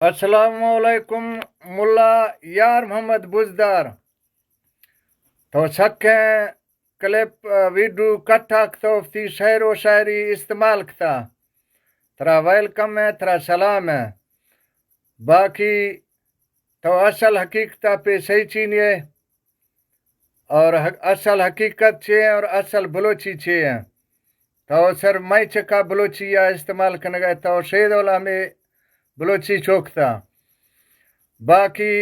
السلام علیکم ملا یار محمد بزدار تو سکھیں کلپ ویڈیو کٹھا کتو فتی شعر و شاعری استعمال کتا ترا ویلکم ہے ترا سلام ہے باقی تو اصل حقیقت پہ صحیح چینیے اور اصل حقیقت چھے اور اصل بلوچی چھے ہیں تو سر میں چکا بلوچی یا استعمال کرنے گئے تو شید اولا میں بلوچی چوکتا باقی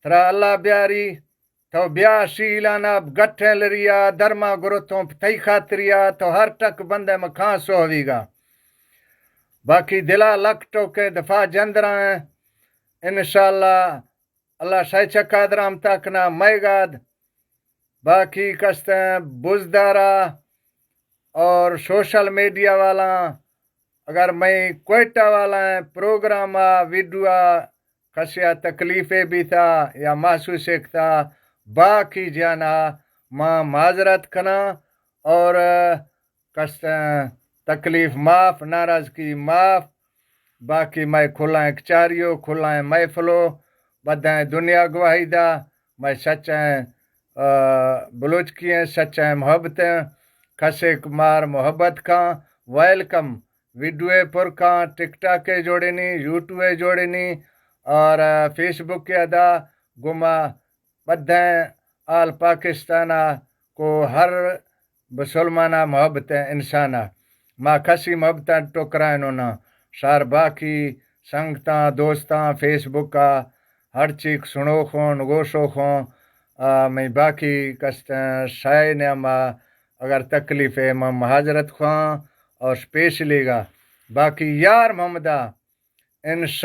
ترا اللہ بیاری تو بیا شیلانا گٹھیں لریا درما گروتوں پتائی خاطریا تو ہر ٹک بندے میں کھان سو ہوئی گا باقی دلا لک ٹوکے دفاع جندرا ہیں انشاءاللہ اللہ شاہ چکا درام تاکنا میگاد باقی کستیں بزدارا اور سوشل میڈیا والا اگر میں کوئٹہ والا ہیں پروگرام ویڈیو کسیا تکلیفیں بھی تھا یا محسوس تھا باقی جانا ماں معذرت کنا اور تکلیف معاف ناراضگی معاف باقی میں کھلائیں کچاریو کھلائیں محفلو بدائیں دنیا گواہی دا میں سچائیں بلوچ کی ہیں سچائیں محبتیں کسے کمار محبت کھاں ویلکم ویڈیو پر کھاں ٹک ٹاک جوڑے نہیں یوٹیوب جوڑے نہیں اور فیس بک کے ادا گما بدائیں آل پاکستانہ کو ہر مسلمانہ محبتیں انسانہ ماں کسی محبتیں ٹکرائیں نونا شار باقی سنگتاں دوستاں فیس بک کا ہر چیز سنو خون گوشو خون میں باقی کستیں شائع نعمہ اگر تکلیف ہے میں حاضرت خواہاں اور سپیشلی گا باقی یار محمدہ انشاء